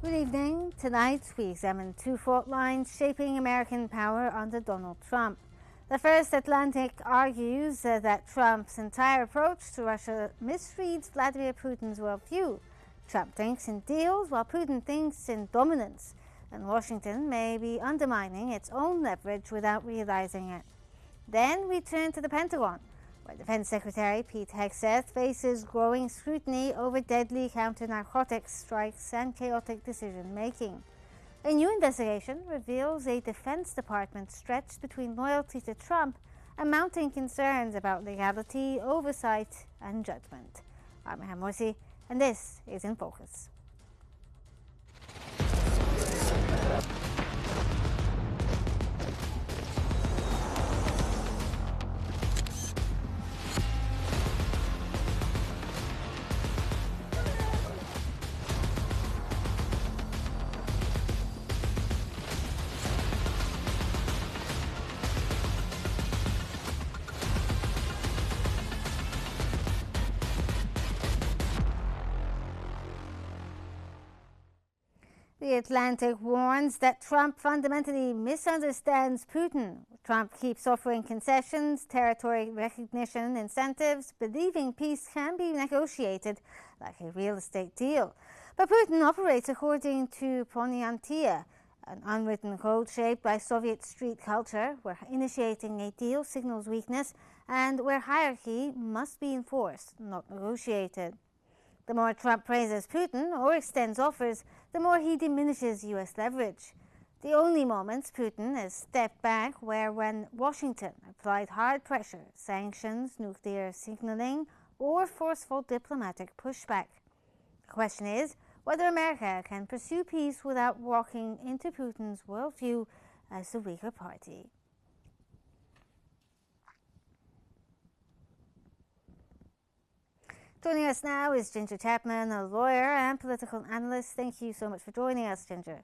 Good evening. Tonight we examine two fault lines shaping American power under Donald Trump. The First Atlantic argues that Trump's entire approach to Russia misreads Vladimir Putin's worldview. Trump thinks in deals while Putin thinks in dominance, and Washington may be undermining its own leverage without realizing it. Then we turn to the Pentagon, where Defense Secretary Pete Hegseth faces growing scrutiny over deadly counter-narcotics strikes and chaotic decision-making. A new investigation reveals a Defense Department stretched between loyalty to Trump and mounting concerns about legality, oversight, and judgment. I'm Rehan Morsi, and this is In Focus. The Atlantic warns that Trump fundamentally misunderstands Putin. Trump keeps offering concessions, territory recognition, incentives, believing peace can be negotiated like a real estate deal. But Putin operates according to Ponyantia, an unwritten code shaped by Soviet street culture, where initiating a deal signals weakness and where hierarchy must be enforced, not negotiated. The more Trump praises Putin or extends offers, the more he diminishes U.S. leverage. The only moments Putin has stepped back were when Washington applied hard pressure, sanctions, nuclear signaling, or forceful diplomatic pushback. The question is whether America can pursue peace without walking into Putin's worldview as the weaker party. Joining us now is Ginger Chapman, a lawyer and political analyst. Thank you so much for joining us, Ginger.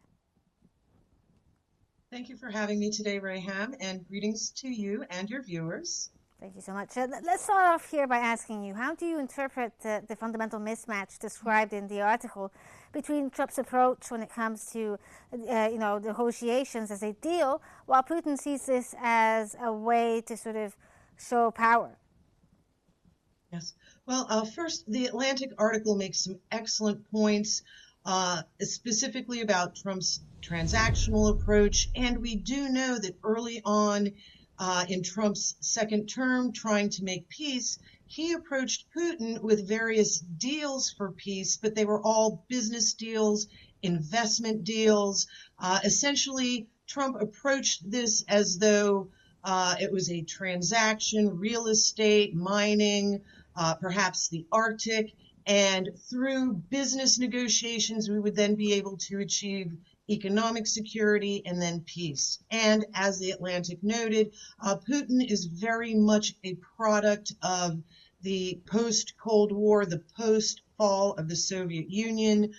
Thank you for having me today, Rehan, and greetings to you and your viewers. Thank you so much. Let's start off here by asking you, how do you interpret the fundamental mismatch described in the article between Trump's approach when it comes to, negotiations as a deal, while Putin sees this as a way to sort of show power? Yes. Well, first, the Atlantic article makes some excellent points, specifically about Trump's transactional approach. And we do know that early on in Trump's second term, trying to make peace, he approached Putin with various deals for peace, but they were all business deals, investment deals. Essentially, Trump approached this as though it was a transaction, real estate, mining, perhaps the Arctic, and through business negotiations, we would then be able to achieve economic security and then peace. And as the Atlantic noted, Putin is very much a product of the post-Cold War, the post-fall of the Soviet Union,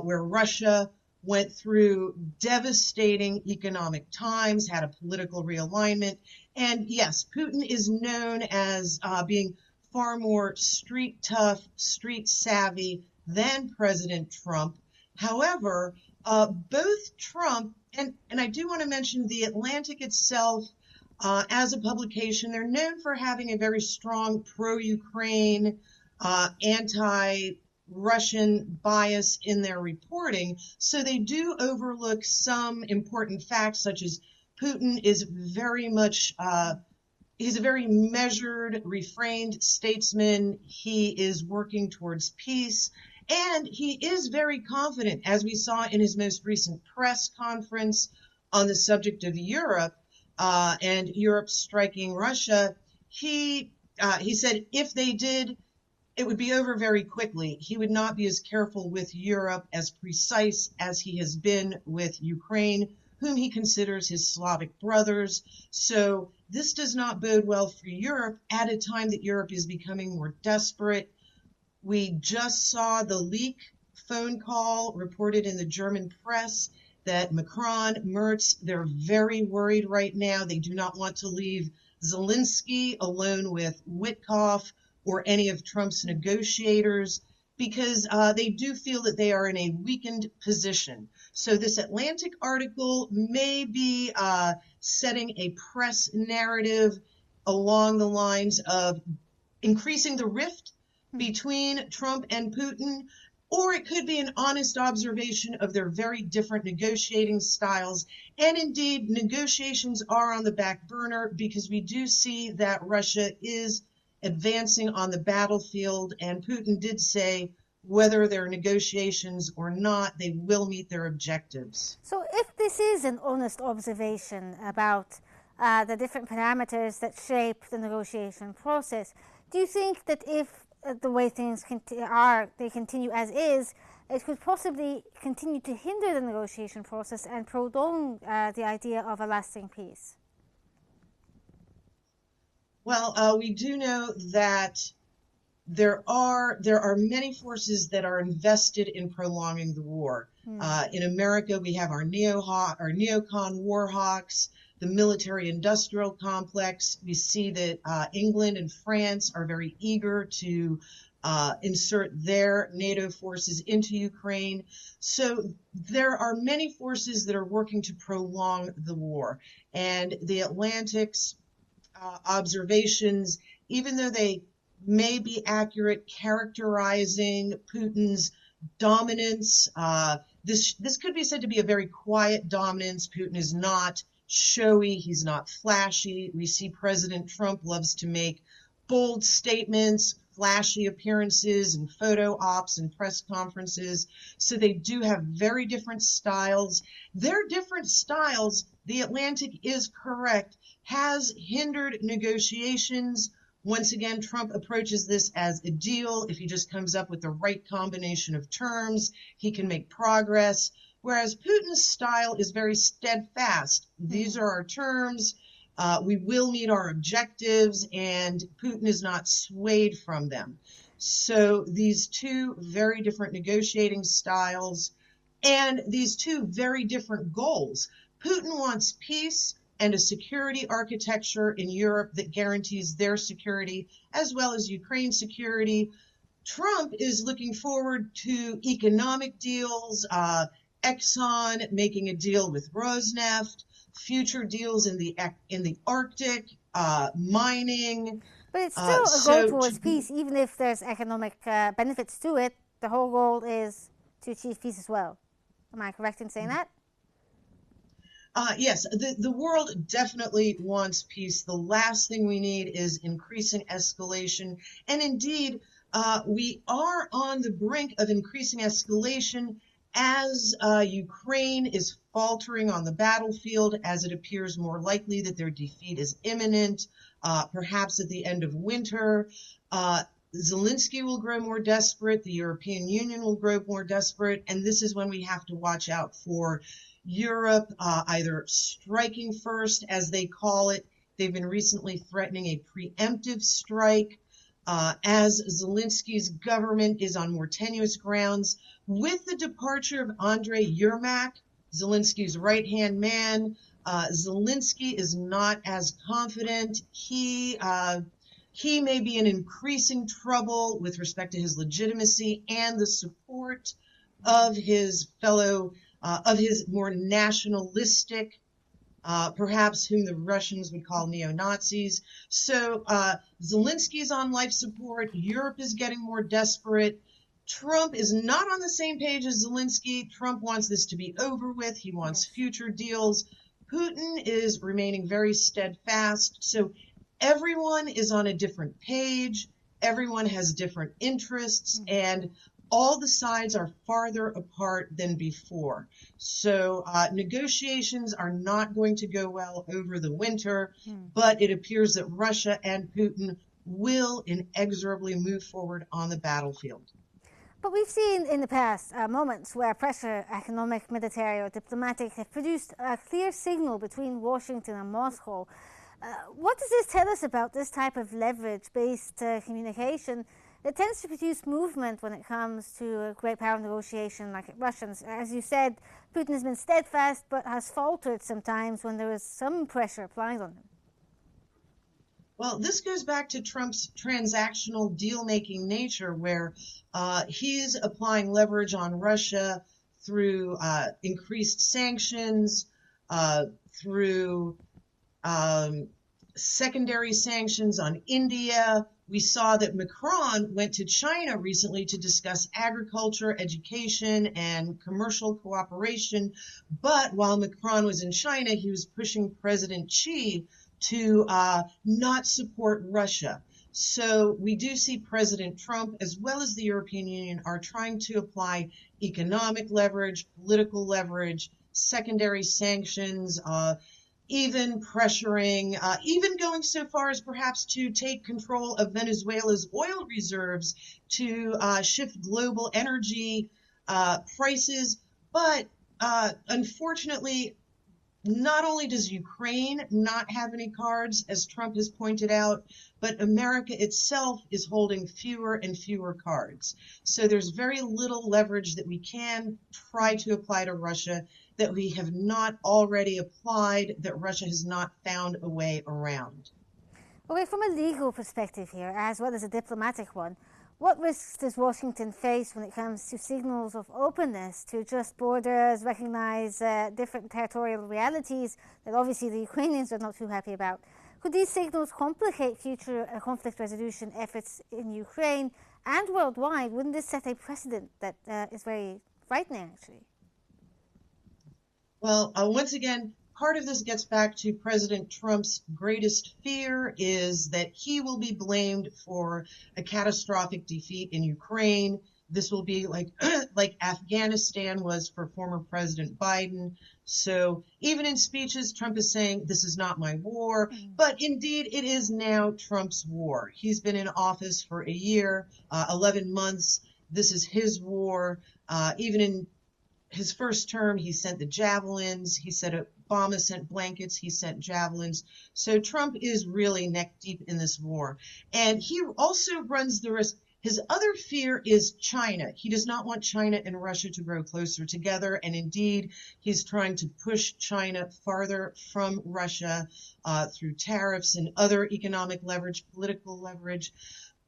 where Russia went through devastating economic times, had a political realignment. And yes, Putin is known as being far more street tough, street savvy than President Trump. However, both Trump and I do want to mention the Atlantic itself as a publication, they're known for having a very strong pro-Ukraine, anti-Russian bias in their reporting. So they do overlook some important facts, such as Putin is very much he's a very measured, refrained statesman. He is working towards peace, and he is very confident, as we saw in his most recent press conference on the subject of Europe and Europe striking Russia. He said if they did, it would be over very quickly. He would not be as careful with Europe, as precise as he has been with Ukraine, whom he considers his Slavic brothers. So this does not bode well for Europe at a time that Europe is becoming more desperate. We just saw the leak phone call reported in the German press that Macron, Merz, they're very worried right now. They do not want to leave Zelensky alone with Witkoff or any of Trump's negotiators. because they do feel that they are in a weakened position. So this Atlantic article may be setting a press narrative along the lines of increasing the rift between Trump and Putin, or it could be an honest observation of their very different negotiating styles. And indeed, negotiations are on the back burner because we do see that Russia is advancing on the battlefield, and Putin did say whether there are negotiations or not, they will meet their objectives. So if this is an honest observation about the different parameters that shape the negotiation process, do you think that if the way things they continue as is, it could possibly continue to hinder the negotiation process and prolong the idea of a lasting peace? Well, we do know that there are many forces that are invested in prolonging the war. In America, we have our neocon war hawks, the military-industrial complex. We see that England and France are very eager to insert their NATO forces into Ukraine. So there are many forces that are working to prolong the war. And the Atlantic's observations, even though they may be accurate, characterizing Putin's dominance, this could be said to be a very quiet dominance. Putin is not showy, he's not flashy. We see President Trump loves to make bold statements, flashy appearances, and photo ops and press conferences. So they do have very different styles. Their different styles, the Atlantic is correct, has hindered negotiations. Once again, Trump approaches this as a deal. If he just comes up with the right combination of terms, he can make progress. Whereas Putin's style is very steadfast. These are our terms. We will meet our objectives, and Putin is not swayed from them. So these two very different negotiating styles and these two very different goals. Putin wants peace and a security architecture in Europe that guarantees their security as well as Ukraine's security. Trump is looking forward to economic deals, Exxon making a deal with Rosneft, future deals in the Arctic, mining. But it's still a goal towards peace, even if there's economic benefits to it. The whole goal is to achieve peace as well. Am I correct in saying that? Yes, the world definitely wants peace. The last thing we need is increasing escalation. And indeed, we are on the brink of increasing escalation as Ukraine is faltering on the battlefield, as it appears more likely that their defeat is imminent, perhaps at the end of winter. Zelensky will grow more desperate. The European Union will grow more desperate. And this is when we have to watch out for Europe either striking first, as they call it. They've been recently threatening a preemptive strike as Zelensky's government is on more tenuous grounds. With the departure of Andrei Yermak, Zelensky's right-hand man, Zelensky is not as confident. He may be in increasing trouble with respect to his legitimacy and the support of his fellow, of his more nationalistic, perhaps whom the Russians would call neo-Nazis. So Zelensky's on life support. Europe is getting more desperate. Trump is not on the same page as Zelensky. Trump wants this to be over with. He wants future deals. Putin is remaining very steadfast. So everyone is on a different page. Everyone has different interests, and all the sides are farther apart than before. So negotiations are not going to go well over the winter, but it appears that Russia and Putin will inexorably move forward on the battlefield. But we've seen in the past moments where pressure, economic, military, or diplomatic, have produced a clear signal between Washington and Moscow. What does this tell us about this type of leverage-based communication that tends to produce movement when it comes to a great power negotiation like Russians? As you said, Putin has been steadfast but has faltered sometimes when there is some pressure applied on him. Well, this goes back to Trump's transactional deal-making nature, where he's applying leverage on Russia through increased sanctions, through um, secondary sanctions on India. We saw that Macron went to China recently to discuss agriculture, education, and commercial cooperation. But while Macron was in China, he was pushing President Xi to not support Russia. So we do see President Trump, as well as the European Union, are trying to apply economic leverage, political leverage, secondary sanctions, even pressuring, even going so far as perhaps to take control of Venezuela's oil reserves to shift global energy prices. But unfortunately, not only does Ukraine not have any cards, as Trump has pointed out, but America itself is holding fewer and fewer cards. So there's very little leverage that we can try to apply to Russia that we have not already applied, that Russia has not found a way around. Okay, from a legal perspective here, as well as a diplomatic one, what risks does Washington face when it comes to signals of openness to adjust borders, recognize different territorial realities that obviously the Ukrainians are not too happy about? Could these signals complicate future conflict resolution efforts in Ukraine and worldwide? Wouldn't this set a precedent that is very frightening, actually? Well, once again, part of this gets back to President Trump's greatest fear is that he will be blamed for a catastrophic defeat in Ukraine. This will be like like Afghanistan was for former President Biden. So even in speeches, Trump is saying, this is not my war. But indeed, it is now Trump's war. He's been in office for a year, 11 months. This is his war. Even in his first term, he sent the javelins. He said Obama sent blankets. He sent javelins. So Trump is really neck deep in this war. And he also runs the risk. His other fear is China. He does not want China and Russia to grow closer together. And indeed, he's trying to push China farther from Russia through tariffs and other economic leverage, political leverage.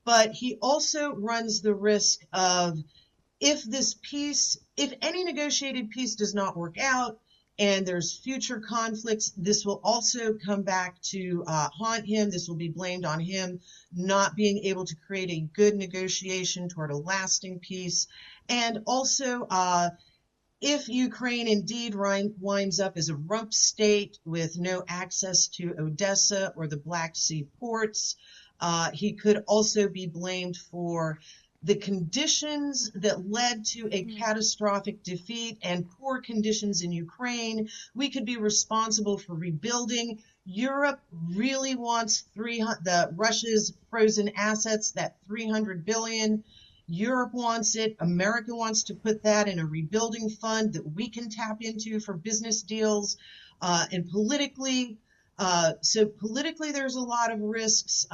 But he also runs the risk of, if any negotiated peace does not work out and there's future conflicts, this will also come back to haunt him. This will be blamed on him not being able to create a good negotiation toward a lasting peace. And also, if Ukraine indeed winds up as a rump state with no access to Odessa or the Black Sea ports, he could also be blamed for the conditions that led to a catastrophic defeat and poor conditions in Ukraine. We could be responsible for rebuilding. Europe really wants Russia's frozen assets, that 300 billion. Europe wants it. America wants to put that in a rebuilding fund that we can tap into for business deals. And politically, there's a lot of risks.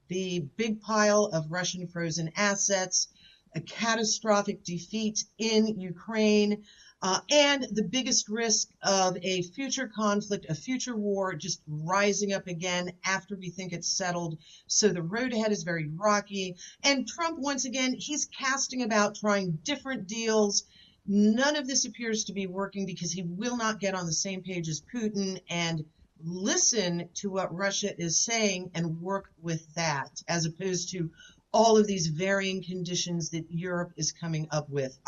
The big pile of Russian frozen assets, a catastrophic defeat in Ukraine, and the biggest risk of a future conflict, a future war just rising up again after we think it's settled. So the road ahead is very rocky. And Trump, once again, he's casting about trying different deals. None of this appears to be working because he will not get on the same page as Putin and listen to what Russia is saying and work with that, as opposed to all of these varying conditions that Europe is coming up with.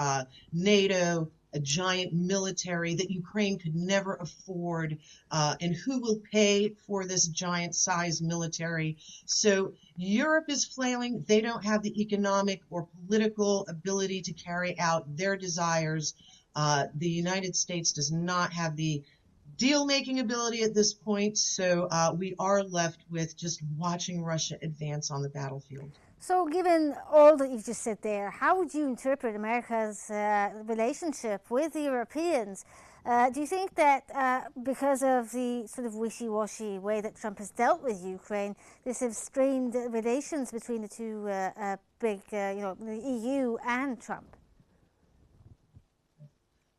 NATO, a giant military that Ukraine could never afford, and who will pay for this giant size military. So Europe is flailing. They don't have the economic or political ability to carry out their desires. The United States does not have the deal-making ability at this point, so we are left with just watching Russia advance on the battlefield. So given all that you've just said there, how would you interpret America's relationship with the Europeans? Do you think that because of the sort of wishy-washy way that Trump has dealt with Ukraine, this has strained relations between the two the EU and Trump?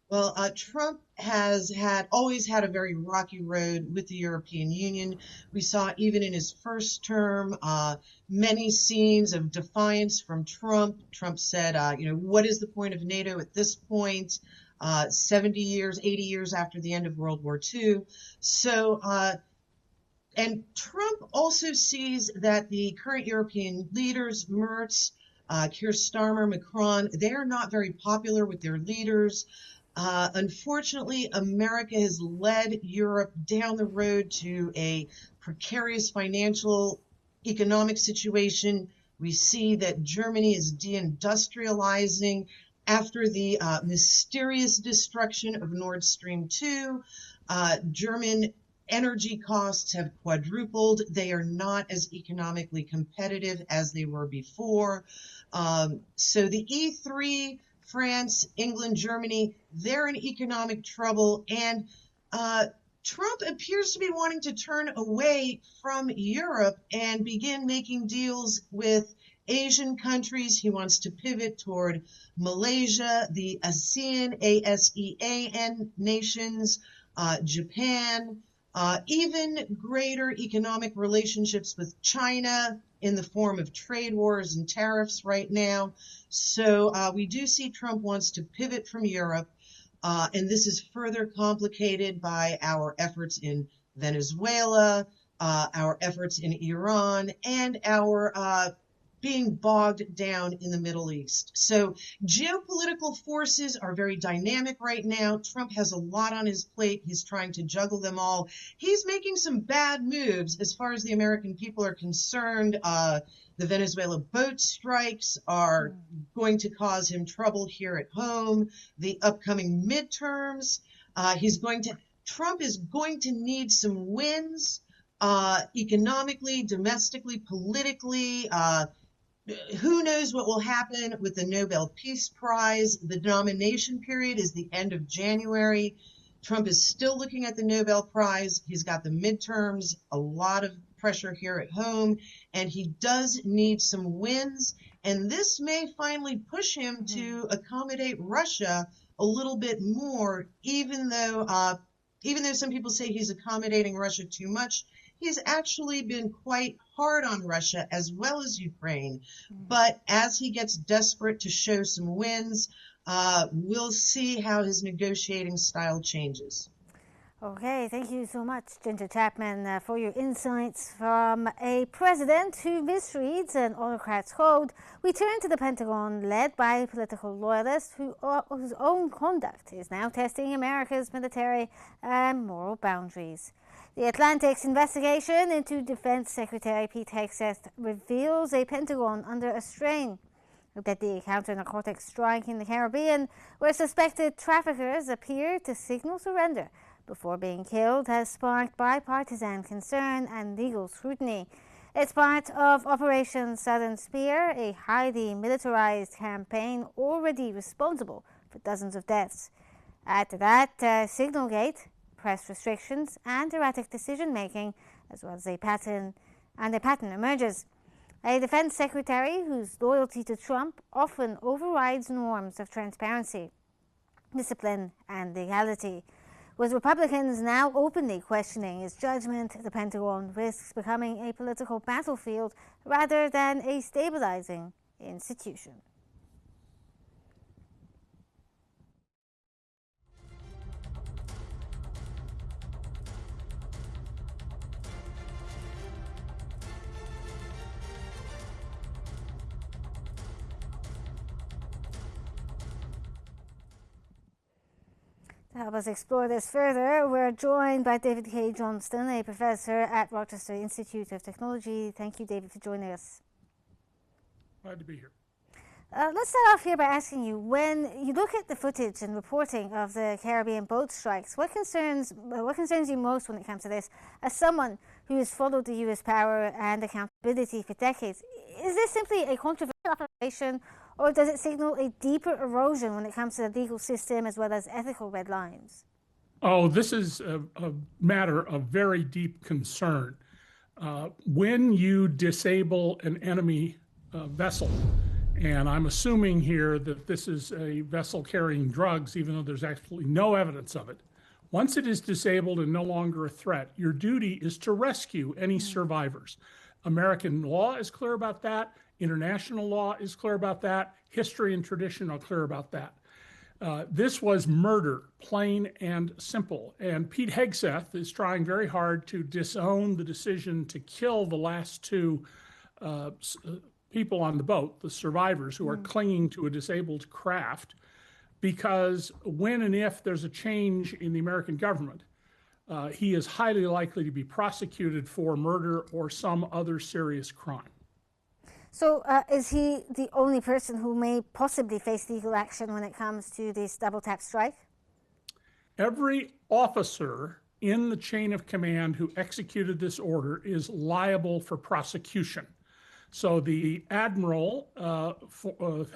Well, Trump has always had a very rocky road with the European Union. We saw even in his first term many scenes of defiance from Trump. Trump said, what is the point of NATO at this point? 70 years, 80 years after the end of World War II. So, and Trump also sees that the current European leaders, Merz, Keir Starmer, Macron, they are not very popular with their leaders. Unfortunately, America has led Europe down the road to a precarious financial economic situation. We see that Germany is deindustrializing after the mysterious destruction of Nord Stream 2. German energy costs have quadrupled. They are not as economically competitive as they were before. So the E3, France, England, Germany, they're in economic trouble. And Trump appears to be wanting to turn away from Europe and begin making deals with Asian countries. He wants to pivot toward Malaysia, the ASEAN nations, Japan, even greater economic relationships with China in the form of trade wars and tariffs right now. So we do see Trump wants to pivot from Europe, and this is further complicated by our efforts in Venezuela, our efforts in Iran, and our being bogged down in the Middle East. So geopolitical forces are very dynamic right now. Trump has a lot on his plate. He's trying to juggle them all. He's making some bad moves as far as the American people are concerned. The Venezuela boat strikes are going to cause him trouble here at home. The upcoming midterms, Trump is going to need some wins economically, domestically, politically. Who knows what will happen with the Nobel Peace Prize? The nomination period is the end of January. Trump is still looking at the Nobel Prize. He's got the midterms, a lot of pressure here at home, and he does need some wins. And this may finally push him to accommodate Russia a little bit more, even though some people say he's accommodating Russia too much. He's actually been quite hard on Russia as well as Ukraine. But as he gets desperate to show some wins, we'll see how his negotiating style changes. Okay, thank you so much, Ginger Chapman, for your insights. From a president who misreads an autocrat's code, we turn to the Pentagon, led by political loyalists whose own conduct is now testing America's military and moral boundaries. The Atlantic's investigation into Defense Secretary Pete Hegseth reveals a Pentagon under a strain. A deadly counter-narcotics strike in the Caribbean, where suspected traffickers appear to signal surrender before being killed, has sparked bipartisan concern and legal scrutiny. It's part of Operation Southern Spear, a highly militarized campaign already responsible for dozens of deaths. Add to that Signalgate, press restrictions, and erratic decision-making, as well as a pattern emerges. A defense secretary whose loyalty to Trump often overrides norms of transparency, discipline, and legality. With Republicans now openly questioning his judgment, the Pentagon risks becoming a political battlefield rather than a stabilizing institution. To help us explore this further, we're joined by David K. Johnston, a professor at Rochester Institute of Technology. Thank you, David, for joining us. Glad to be here. Let's start off here by asking you, when you look at the footage and reporting of the Caribbean boat strikes, what concerns you most when it comes to this? As someone who has followed the U.S. power and accountability for decades, is this simply a controversial operation, or does it signal a deeper erosion when it comes to the legal system as well as ethical red lines? Oh, this is a matter of very deep concern. When you disable an enemy vessel And I'm assuming here that this is a vessel carrying drugs, even though there's absolutely no evidence of it. Once it is disabled and no longer a threat, your duty is to rescue any survivors. American law is clear about that. International law is clear about that. History and tradition are clear about that. This was murder, plain and simple. And Pete Hegseth is trying very hard to disown the decision to kill the last two people on the boat, the survivors who are clinging to a disabled craft, because when and if there's a change in the American government, he is highly likely to be prosecuted for murder or some other serious crime. So is he the only person who may possibly face legal action when it comes to this double tap strike? Every officer in the chain of command who executed this order is liable for prosecution. So the admiral,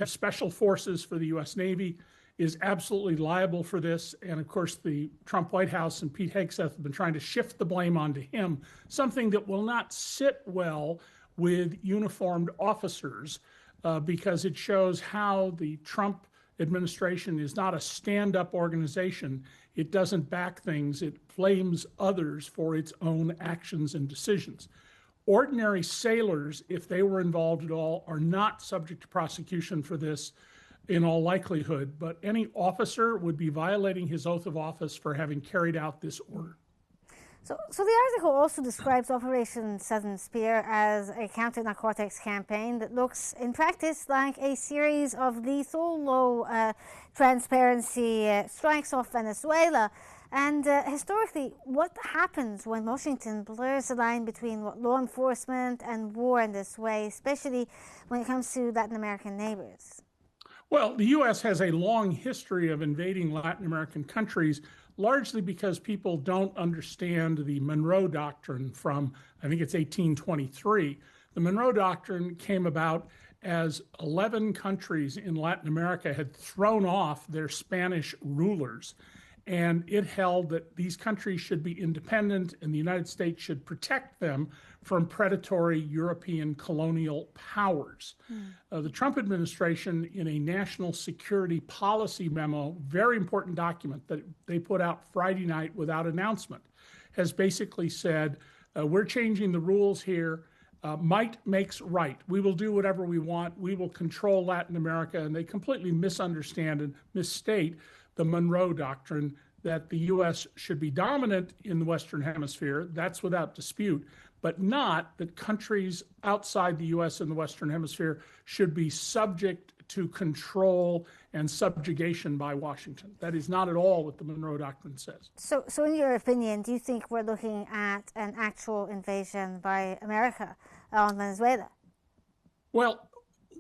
special forces for the U.S. Navy, is absolutely liable for this. And of course, the Trump White House and Pete Hegseth have been trying to shift the blame onto him, something that will not sit well with uniformed officers because it shows how the Trump administration is not a stand-up organization. It doesn't back things. It blames others for its own actions and decisions. Ordinary sailors, if they were involved at all, are not subject to prosecution for this in all likelihood, but any officer would be violating his oath of office for having carried out this order. So the article also describes Operation Southern Spear as a counter-narcotics campaign that looks, in practice, like a series of lethal, low-transparency strikes off Venezuela. And historically, what happens when Washington blurs the line between law enforcement and war in this way, especially when it comes to Latin American neighbors? Well, the U.S. has a long history of invading Latin American countries, largely because people don't understand the Monroe Doctrine from, I think it's 1823. The Monroe Doctrine came about as 11 countries in Latin America had thrown off their Spanish rulers. And it held that these countries should be independent and the United States should protect them from predatory European colonial powers. The Trump administration, in a national security policy memo, very important document that they put out Friday night without announcement, has basically said, we're changing the rules here. Might makes right. We will do whatever we want. We will control Latin America. And they completely misunderstand and misstate the Monroe Doctrine that the U.S. should be dominant in the Western Hemisphere. That's without dispute, but not that countries outside the U.S. and the Western Hemisphere should be subject to control and subjugation by Washington. That is not at all what the Monroe Doctrine says. So in your opinion, do you think we're looking at an actual invasion by America on Venezuela? Well,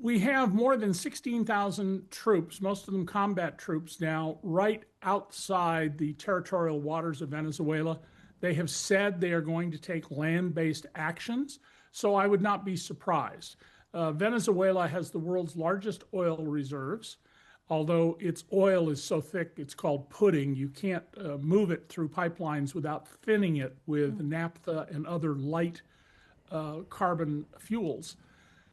we have more than 16,000 troops, most of them combat troops now, right outside the territorial waters of Venezuela. They have said they are going to take land-based actions, so I would not be surprised. Venezuela has the world's largest oil reserves, although its oil is so thick it's called pudding. You can't move it through pipelines without thinning it with naphtha and other light carbon fuels.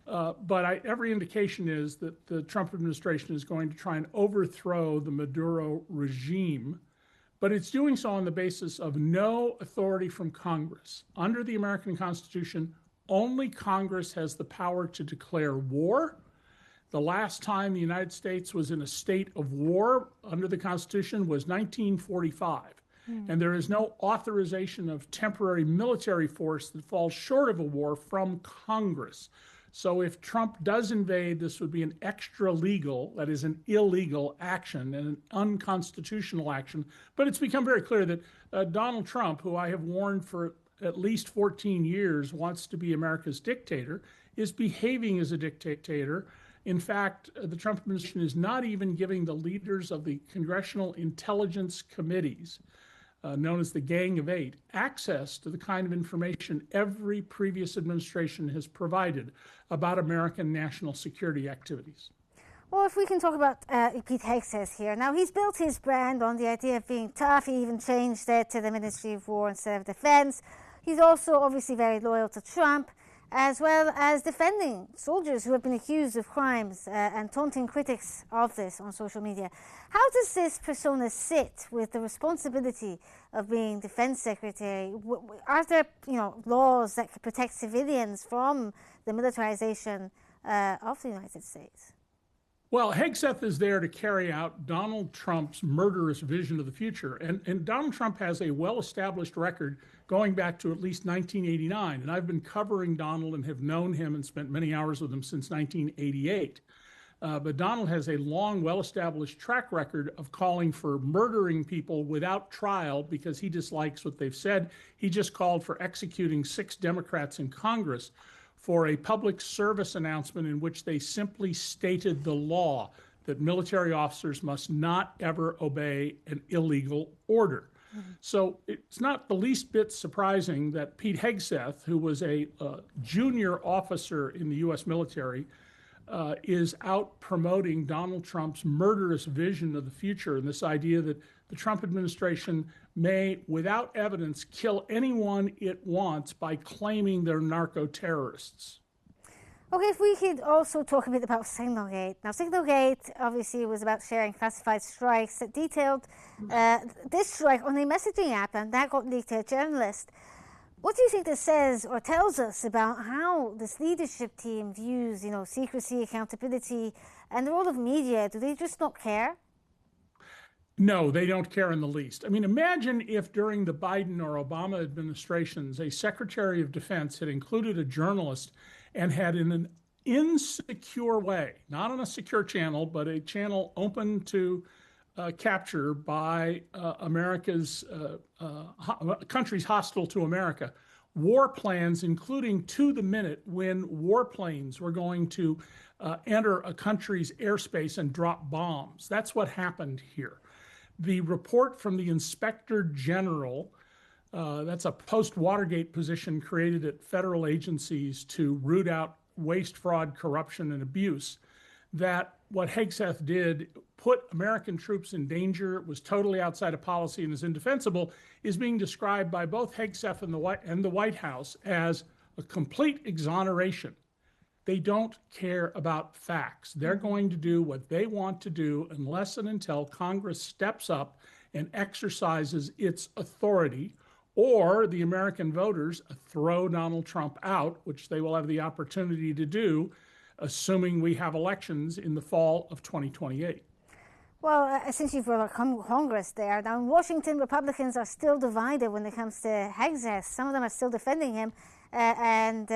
But every indication is that the Trump administration is going to try and overthrow the Maduro regime, but it's doing so on the basis of no authority from Congress. Under the American Constitution, only Congress has the power to declare war. The last time the United States was in a state of war under the Constitution was 1945. And there is no authorization of temporary military force that falls short of a war from Congress. So if Trump does invade, this would be an extra legal, that is an illegal action and an unconstitutional action. But it's become very clear that Donald Trump, who I have warned for at least 14 years wants to be America's dictator, is behaving as a dictator. In fact, the Trump administration is not even giving the leaders of the Congressional Intelligence Committees, known as the Gang of Eight, access to the kind of information every previous administration has provided about American national security activities. Well, if we can talk about Pete Hegseth here. Now, he's built his brand on the idea of being tough. He even changed it to the Ministry of War instead of Defense. He's also obviously very loyal to Trump. as well as defending soldiers who have been accused of crimes and taunting critics of this on social media. How does this persona sit with the responsibility of being defense secretary? Are there, laws that could protect civilians from the militarization of the United States? Well, Hegseth is there to carry out Donald Trump's murderous vision of the future. And Donald Trump has a well-established record going back to at least 1989. And I've been covering Donald and have known him and spent many hours with him since 1988. But Donald has a long, well-established track record of calling for murdering people without trial because he dislikes what they've said. He just called for executing 6 Democrats in Congress for a public service announcement in which they simply stated the law that military officers must not ever obey an illegal order. Mm-hmm. So it's not the least bit surprising that Pete Hegseth, who was a junior officer in the U.S. military, is out promoting Donald Trump's murderous vision of the future and this idea that the Trump administration may, without evidence, kill anyone it wants by claiming they're narco-terrorists. Okay, if we could also talk a bit about Signalgate. Now, Signalgate obviously was about sharing classified strikes that detailed this strike on a messaging app, and that got leaked to a journalist. What do you think this says or tells us about how this leadership team views, secrecy, accountability, and the role of media? Do they just not care? No, they don't care in the least. I mean, imagine if during the Biden or Obama administrations, a Secretary of Defense had included a journalist and had, in an insecure way, not on a secure channel, but a channel open to capture by America's countries hostile to America, war plans, including to the minute when warplanes were going to enter a country's airspace and drop bombs. That's what happened here. The report from the Inspector General, that's a post-Watergate position created at federal agencies to root out waste, fraud, corruption, and abuse, that what Hegseth did put American troops in danger, was totally outside of policy, and is indefensible, is being described by both Hegseth and the White House as a complete exoneration. They don't care about facts. They're going to do what they want to do unless and until Congress steps up and exercises its authority, or the American voters throw Donald Trump out, which they will have the opportunity to do, assuming we have elections in the fall of 2028. Well, since you've brought up Congress there, now in Washington, Republicans are still divided when it comes to Hegseth. Some of them are still defending him and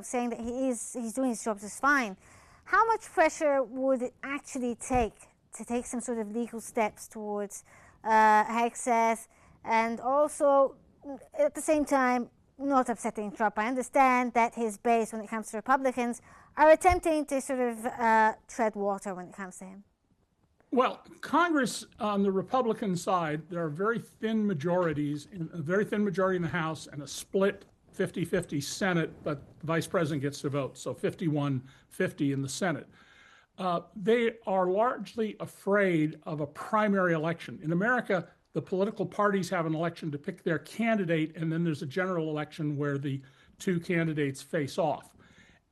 saying that he's doing his job just fine. How much pressure would it actually take to take some sort of legal steps towards Hegseth, and also at the same time not upsetting Trump? I understand that his base, when it comes to Republicans, are attempting to sort of tread water when it comes to him. Well, Congress on the Republican side, there are very thin majorities, a very thin majority in the House and a split 50-50 Senate, but the Vice President gets to vote, so 51-50 in the Senate. They are largely afraid of a primary election. In America, the political parties have an election to pick their candidate, and then there's a general election where the two candidates face off.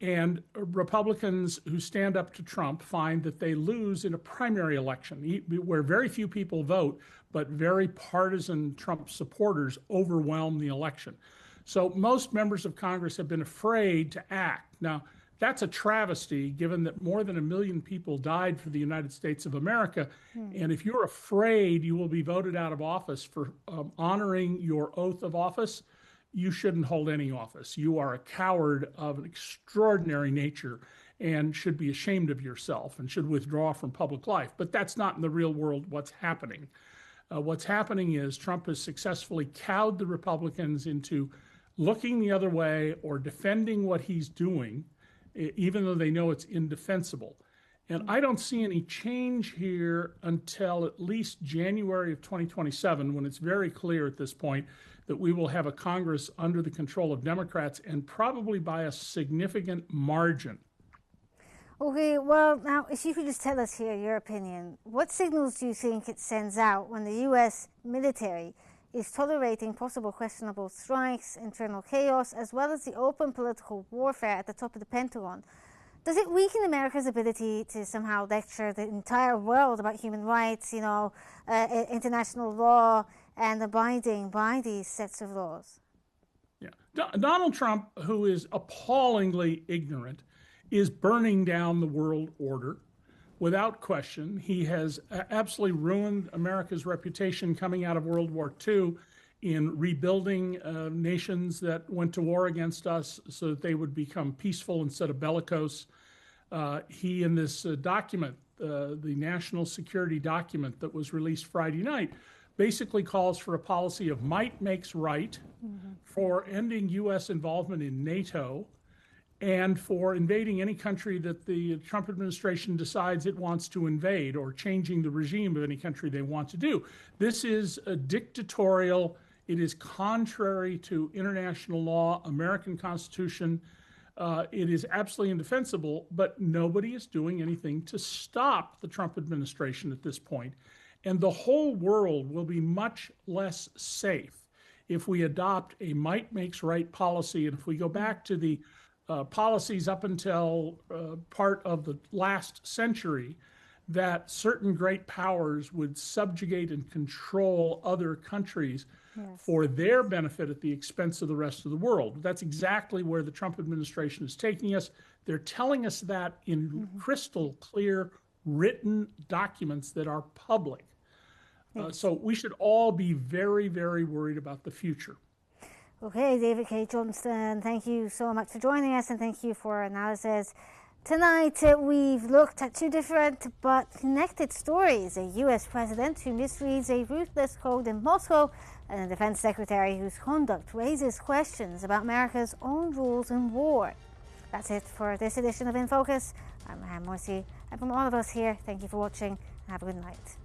And Republicans who stand up to Trump find that they lose in a primary election where very few people vote, but very partisan Trump supporters overwhelm the election. So most members of Congress have been afraid to act. Now, that's a travesty, given that more than 1 million people died for the United States of America. And if you're afraid you will be voted out of office for honoring your oath of office, you shouldn't hold any office. You are a coward of an extraordinary nature and should be ashamed of yourself and should withdraw from public life. But that's not in the real world what's happening. What's happening is Trump has successfully cowed the Republicans into looking the other way or defending what he's doing, even though they know it's indefensible. And I don't see any change here until at least January of 2027, when it's very clear at this point that we will have a Congress under the control of Democrats, and probably by a significant margin. Okay, well, now, if you could just tell us here your opinion, what signals do you think it sends out when the U.S. military is tolerating possible questionable strikes, internal chaos, as well as the open political warfare at the top of the Pentagon. Does it weaken America's ability to somehow lecture the entire world about human rights, international law, and abiding by these sets of laws? Yeah. Donald Trump, who is appallingly ignorant, is burning down the world order without question. He has absolutely ruined America's reputation coming out of World War II in rebuilding nations that went to war against us so that they would become peaceful instead of bellicose. He, in this document, the national security document that was released Friday night, basically calls for a policy of might makes right, for ending U.S. involvement in NATO, and for invading any country that the Trump administration decides it wants to invade, or changing the regime of any country they want to do. This is a dictatorial. It is contrary to international law, American Constitution. It is absolutely indefensible, but nobody is doing anything to stop the Trump administration at this point. And the whole world will be much less safe if we adopt a might makes right policy. And if we go back to the policies up until part of the last century, that certain great powers would subjugate and control other countries for their benefit at the expense of the rest of the world. That's exactly where the Trump administration is taking us. They're telling us that in crystal clear written documents that are public. So we should all be very, very worried about the future. Okay, David K. Johnston, thank you so much for joining us, and thank you for analysis. Tonight, we've looked at two different but connected stories: a U.S. president who misreads a ruthless code in Moscow, and a defense secretary whose conduct raises questions about America's own rules in war. That's it for this edition of In Focus. I'm Mahan Morsi, and from all of us here, thank you for watching, and have a good night.